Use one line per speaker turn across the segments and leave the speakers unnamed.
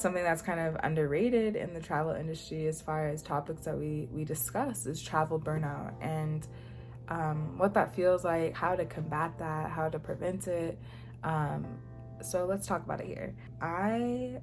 Something that's kind of underrated in the travel industry as far as topics that we discuss is travel burnout, and what that feels like, how to combat that, how to prevent it. So let's talk about it here. I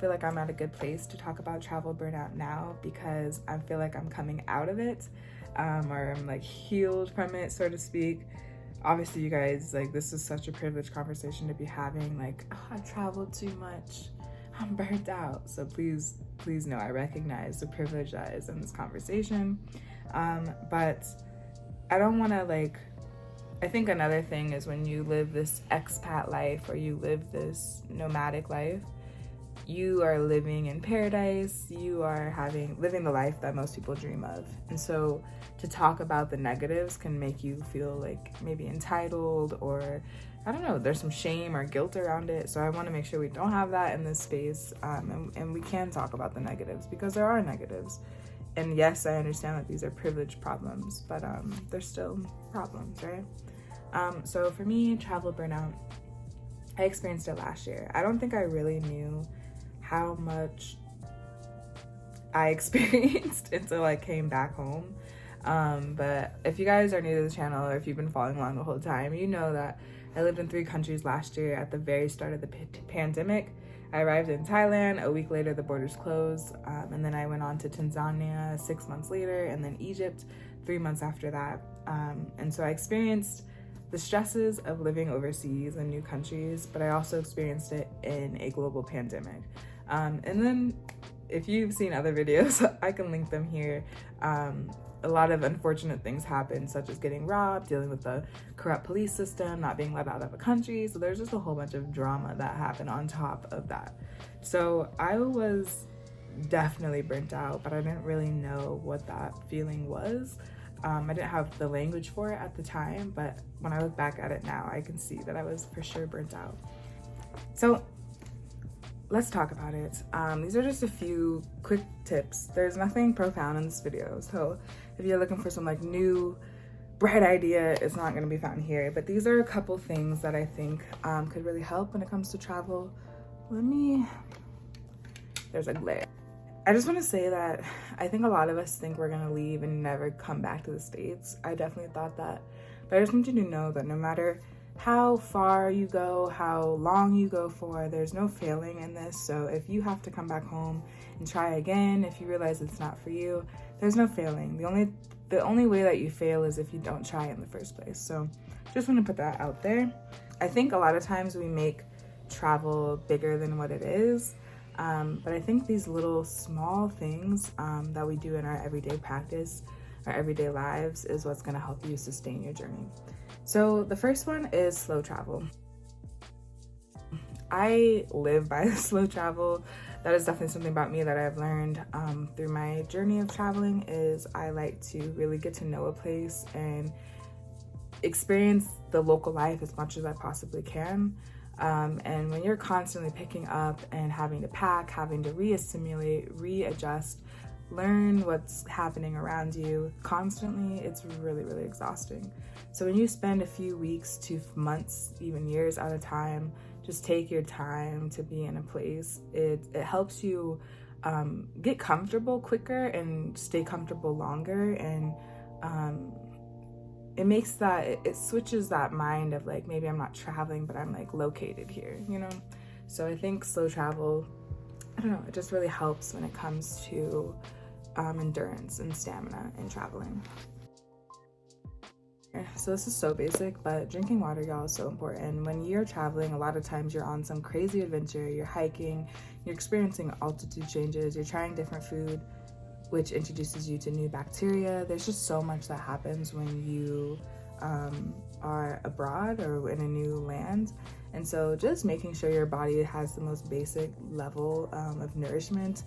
feel like I'm at a good place to talk about travel burnout now because I feel like I'm coming out of it, or I'm like healed from it, so to speak. Obviously, you guys, like, this is such a privileged conversation to be having. Like, oh, I traveled too much, I'm burnt out. So please know I recognize the privilege that is in this conversation. But I don't want to, like, I think another thing is when you live this expat life or you live this nomadic life, you are living in paradise, you are living the life that most people dream of. And so to talk about the negatives can make you feel like maybe entitled, or I don't know, there's some shame or guilt around it. So I want to make sure we don't have that in this space, and we can talk about the negatives because there are negatives. And yes, I understand that these are privileged problems, but they're still problems, right? So for me, travel burnout, I experienced it last year. I don't think I really knew how much I experienced until I came back home. But if you guys are new to the channel, or if you've been following along the whole time, you know that I lived in 3 countries last year at the very start of the pandemic. I arrived in Thailand, a week later the borders closed, and then I went on to Tanzania 6 months later, and then Egypt 3 months after that. And so I experienced the stresses of living overseas in new countries, but I also experienced it in a global pandemic. And then if you've seen other videos, I can link them here. A lot of unfortunate things happen, such as getting robbed, dealing with the corrupt police system, not being let out of a country. So there's just a whole bunch of drama that happened on top of that. So I was definitely burnt out, but I didn't really know what that feeling was. I didn't have the language for it at the time, but when I look back at it now, I can see that I was for sure burnt out. So let's talk about it. These are just a few quick tips. There's nothing profound in this video, so if you're looking for some like new bright idea, it's not going to be found here. But these are a couple things that I think could really help when it comes to travel. There's a glare. I just want to say that I think a lot of us think we're going to leave and never come back to the States. I definitely thought that, but I just want you to know that no matter how far you go, how long you go for, there's no failing in this. So if you have to come back home and try again, if you realize it's not for you, there's no failing. The only way that you fail is if you don't try in the first place. So just want to put that out there. I think a lot of times we make travel bigger than what it is. But I think these little small things that we do in our everyday practice, our everyday lives, is what's going to help you sustain your journey. So the first one is slow travel. I live by slow travel. That is definitely something about me that I've learned through my journey of traveling. Is I like to really get to know a place and experience the local life as much as I possibly can. And when you're constantly picking up and having to pack, having to reassimilate, readjust, learn what's happening around you constantly, it's really, really exhausting. So when you spend a few weeks to months, even years at a time, just take your time to be in a place. It helps you get comfortable quicker and stay comfortable longer. And it makes it switches that mind of like, maybe I'm not traveling, but I'm like located here, you know? So I think slow travel, I don't know, it just really helps when it comes to endurance and stamina in traveling. So this is so basic, but drinking water, y'all, is so important. When you're traveling, a lot of times you're on some crazy adventure, you're hiking, you're experiencing altitude changes, you're trying different food, which introduces you to new bacteria. There's just so much that happens when you are abroad or in a new land. And so just making sure your body has the most basic level of nourishment,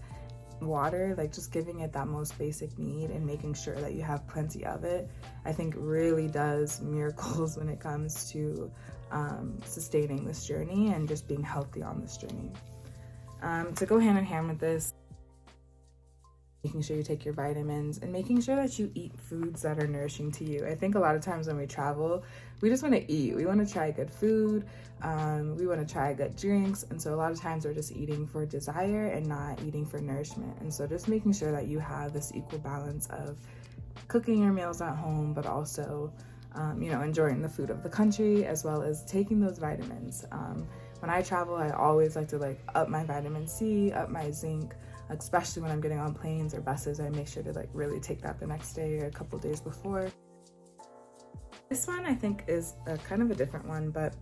water, like just giving it that most basic need and making sure that you have plenty of it, I think really does miracles when it comes to sustaining this journey and just being healthy on this journey. To go hand in hand with this, making sure you take your vitamins, and making sure that you eat foods that are nourishing to you. I think a lot of times when we travel, we just want to eat. We want to try good food. We want to try good drinks. And so a lot of times we're just eating for desire and not eating for nourishment. And so just making sure that you have this equal balance of cooking your meals at home, but also, enjoying the food of the country, as well as taking those vitamins. When I travel, I always like to up my vitamin C, up my zinc, especially when I'm getting on planes or buses. I make sure to really take that the next day or a couple days before. This one I think is kind of a different one, but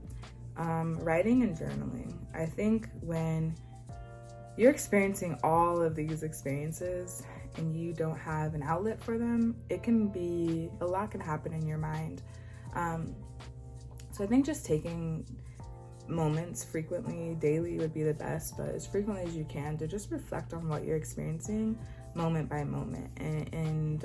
writing and journaling. I think when you're experiencing all of these experiences and you don't have an outlet for them, a lot can happen in your mind. So I think just taking moments frequently, daily would be the best, but as frequently as you can, to just reflect on what you're experiencing moment by moment. And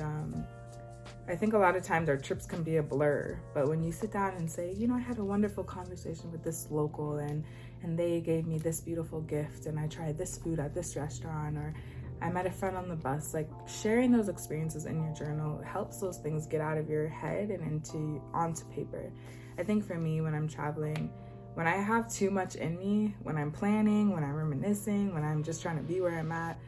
I think a lot of times our trips can be a blur, but when you sit down and say, I had a wonderful conversation with this local and they gave me this beautiful gift, and I tried this food at this restaurant, or I met a friend on the bus, sharing those experiences in your journal helps those things get out of your head and onto paper. I think for me, when I'm traveling, when I have too much in me, when I'm planning, when I'm reminiscing, when I'm just trying to be where I'm at,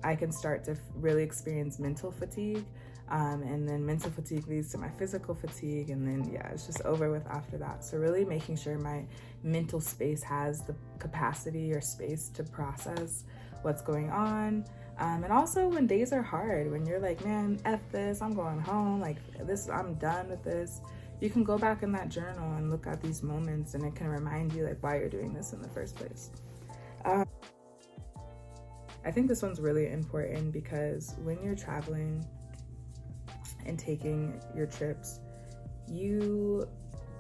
I can start to really experience mental fatigue. And then mental fatigue leads to my physical fatigue, and then it's just over with after that. So really making sure my mental space has the capacity or space to process what's going on. And also when days are hard, when you're like, man, F this, I'm going home, I'm done with this. You can go back in that journal and look at these moments, and it can remind you why you're doing this in the first place. I think this one's really important because when you're traveling and taking your trips, you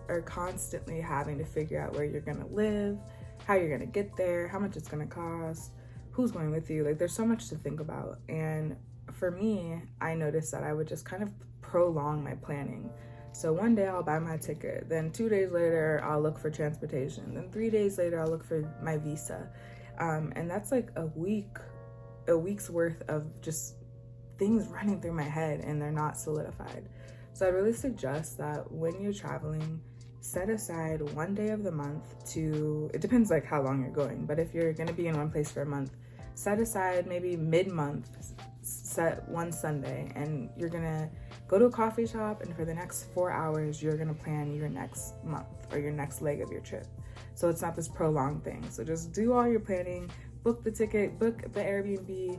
are constantly having to figure out where you're gonna live, how you're gonna get there, how much it's gonna cost, who's going with you. There's so much to think about. And for me, I noticed that I would just kind of prolong my planning. So one day I'll buy my ticket, then 2 days later I'll look for transportation, then 3 days later I'll look for my visa. And that's a week's worth of just things running through my head, and they're not solidified. So I really suggest that when you're traveling, set aside one day of the month it depends how long you're going, but if you're gonna be in one place for a month, set aside maybe mid-month, set one Sunday, and you're gonna go to a coffee shop, and for the next 4 hours, you're gonna plan your next month or your next leg of your trip. So it's not this prolonged thing. So just do all your planning, book the ticket, book the Airbnb,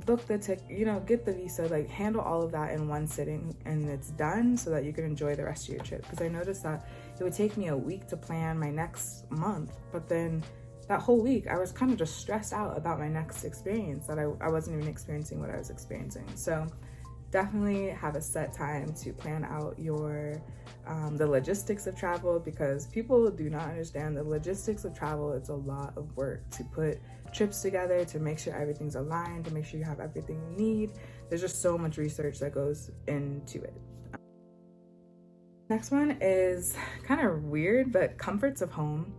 book the ticket, get the visa, handle all of that in one sitting, and it's done so that you can enjoy the rest of your trip. Because I noticed that it would take me a week to plan my next month, but then that whole week I was kind of just stressed out about my next experience, that I wasn't even experiencing what I was experiencing. So definitely have a set time to plan out your the logistics of travel, because people do not understand the logistics of travel. It's a lot of work to put trips together, to make sure everything's aligned, to make sure you have everything you need. There's just so much research that goes into it. Next one is kind of weird, but comforts of home.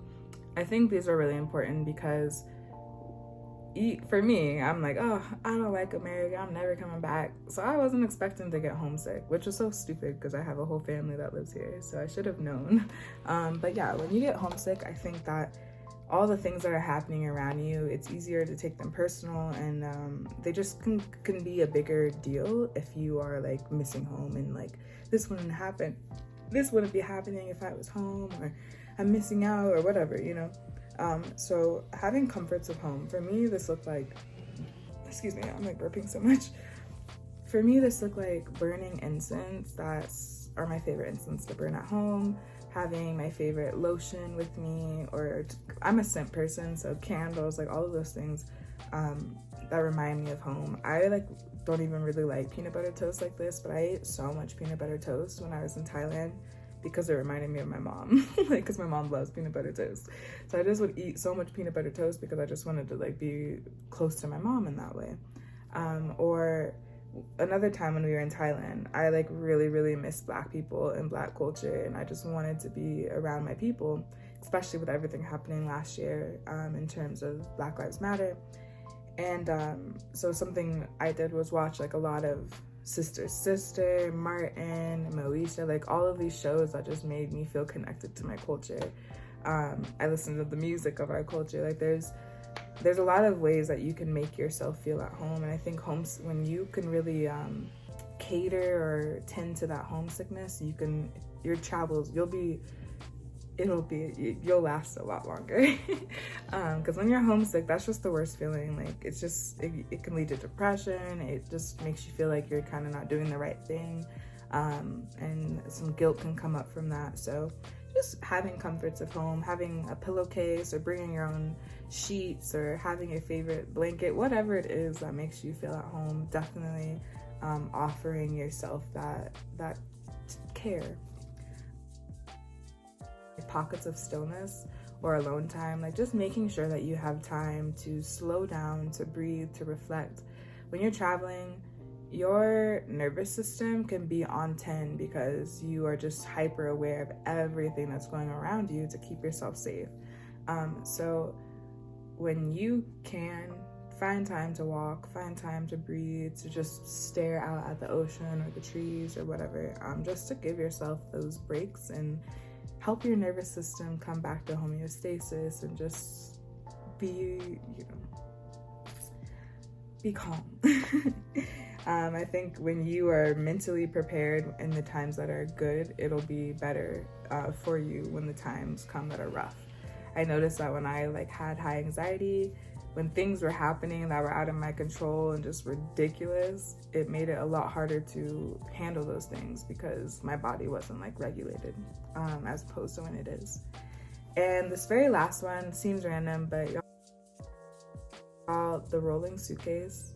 I think these are really important because for me, I'm like, oh, I don't like America, I'm never coming back. So I wasn't expecting to get homesick, which is so stupid because I have a whole family that lives here, so I should have known. But yeah, when you get homesick, I think that all the things that are happening around you, it's easier to take them personal, and they just can be a bigger deal if you are missing home, and this wouldn't happen. This wouldn't be happening if I was home, or I'm missing out, or whatever, So having comforts of home, for me, this looked excuse me, I'm burping so much. For me, this looked like burning incense. Are my favorite incense to burn at home. Having my favorite lotion with me, or I'm a scent person, so candles, all of those things that remind me of home. I don't even really like peanut butter toast like this, but I ate so much peanut butter toast when I was in Thailand because it reminded me of my mom, because my mom loves peanut butter toast. So I just would eat so much peanut butter toast because I just wanted to be close to my mom in that way. Or another time when we were in Thailand, I really, really missed Black people and Black culture, and I just wanted to be around my people, especially with everything happening last year in terms of Black Lives Matter. And so something I did was watch like a lot of Sister, Martin, Moesha, like all of these shows that just made me feel connected to my culture. I listened to the music of our culture. Like there's a lot of ways that you can make yourself feel at home. And I think when you can really cater or tend to that homesickness, your travels, you'll last a lot longer. Because when you're homesick, that's just the worst feeling. Like it can lead to depression. It just makes you feel like you're kind of not doing the right thing, and some guilt can come up from that. So just having comforts of home, having a pillowcase or bringing your own sheets or having your favorite blanket, whatever it is that makes you feel at home, definitely offering yourself that care. Pockets of stillness or alone time, like just making sure that you have time to slow down, to breathe, to reflect. When you're traveling, your nervous system can be on 10 because you are just hyper aware of everything that's going around you to keep yourself safe. So when you can find time to walk, find time to breathe, to just stare out at the ocean or the trees or whatever, just to give yourself those breaks and help your nervous system come back to homeostasis and just be calm. I think when you are mentally prepared in the times that are good, it'll be better for you when the times come that are rough. I noticed that when I had high anxiety, when things were happening that were out of my control and just ridiculous, it made it a lot harder to handle those things because my body wasn't regulated, as opposed to when it is. And this very last one seems random, but y'all, the rolling suitcase.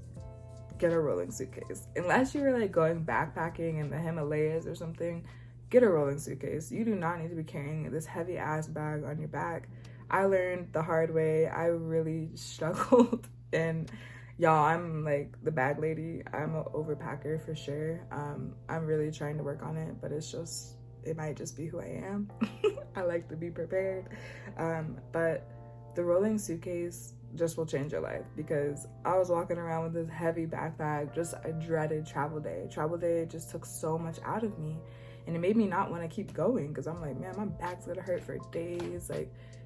Get a rolling suitcase. Unless you were going backpacking in the Himalayas or something, get a rolling suitcase. You do not need to be carrying this heavy ass bag on your back. I learned the hard way. I really struggled, and y'all, I'm the bag lady. I'm an overpacker for sure. I'm really trying to work on it, but it might just be who I am. I like to be prepared. But the rolling suitcase just will change your life, because I was walking around with this heavy backpack, just a dreaded travel day. Travel day just took so much out of me, and it made me not want to keep going, because I'm man, my back's gonna hurt for days.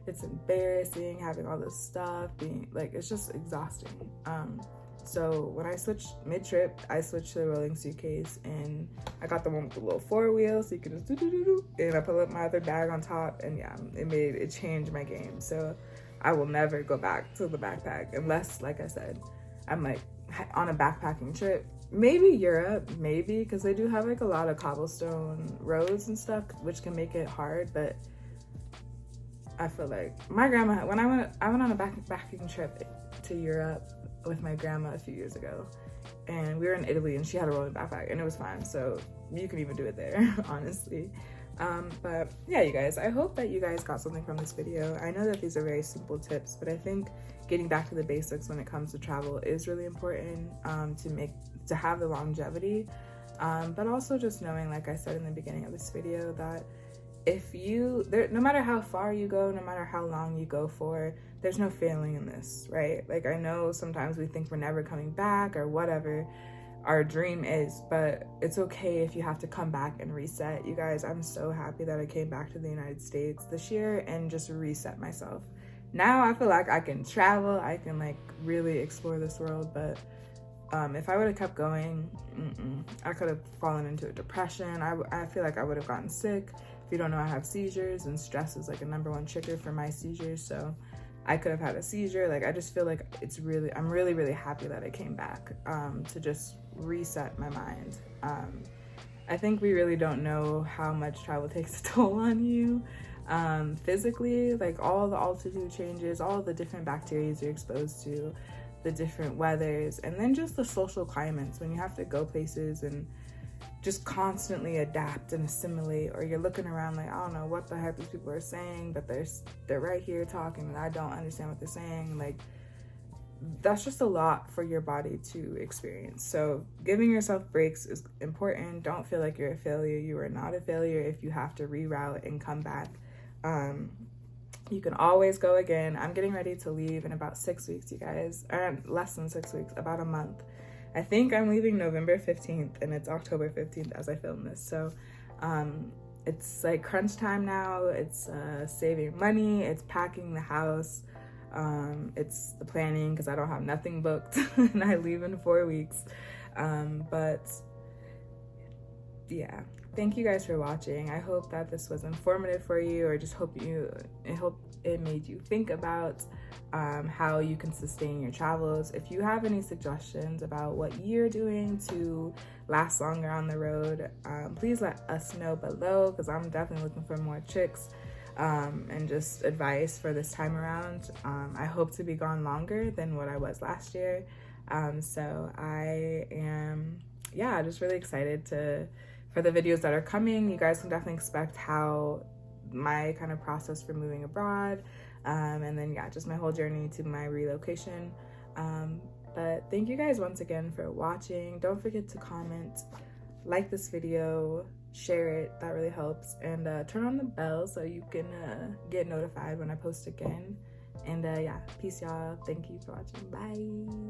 It's embarrassing having all this stuff, being it's just exhausting. So when I switched mid-trip, I switched to the rolling suitcase, and I got the one with the little 4 wheels, so you can just do, and I put up my other bag on top, and yeah, it changed my game. So I will never go back to the backpack unless, like I said, I'm on a backpacking trip. Maybe Europe, because they do have a lot of cobblestone roads and stuff, which can make it hard. But I feel my grandma, when I went on a backpacking trip to Europe with my grandma a few years ago, and we were in Italy, and she had a rolling backpack, and it was fine. So you can even do it there, honestly. But yeah, you guys, I hope that you guys got something from this video. I know that these are very simple tips, but I think getting back to the basics when it comes to travel is really important, to have the longevity, but also just knowing, like I said in the beginning of this video, that no matter how far you go, no matter how long you go for, there's no failing in this, right? I know sometimes we think we're never coming back or whatever our dream is, but it's okay if you have to come back and reset. You guys, I'm so happy that I came back to the United States this year and just reset myself. Now I feel like I can travel, I can really explore this world, but if I would have kept going, I could have fallen into a depression. I feel like I would have gotten sick. If you don't know, I have seizures, and stress is a #1 trigger for my seizures, so I could have had a seizure. I just feel I'm really, really happy that I came back to just reset my mind. I think we really don't know how much travel takes a toll on you physically, all the altitude changes, all the different bacteria you're exposed to, the different weathers, and then just the social climates when you have to go places and just constantly adapt and assimilate, or you're looking around I don't know what the heck these people are saying, but they're right here talking and I don't understand what they're saying. That's just a lot for your body to experience. So giving yourself breaks is important. Don't feel like you're a failure. You are not a failure if you have to reroute and come back. You can always go again. I'm getting ready to leave in about 6 weeks, you guys, or less than 6 weeks, about a month. I think I'm leaving November 15th and it's October 15th as I film this. So it's like crunch time now. It's saving money, it's packing the house, it's the planning because I don't have nothing booked and I leave in 4 weeks. But yeah, thank you guys for watching. I hope that this was informative for you, or just hope it made you think about how you can sustain your travels. If you have any suggestions about what you're doing to last longer on the road, please let us know below, because I'm definitely looking for more tricks and just advice for this time around. I hope to be gone longer than what I was last year. So I am, just really excited for the videos that are coming. You guys can definitely expect how my kind of process for moving abroad, and then just my whole journey to my relocation. But thank you guys once again for watching. Don't forget to comment, like this video, share it, that really helps, and turn on the bell so you can get notified when I post again. And peace, y'all. Thank you for watching. Bye.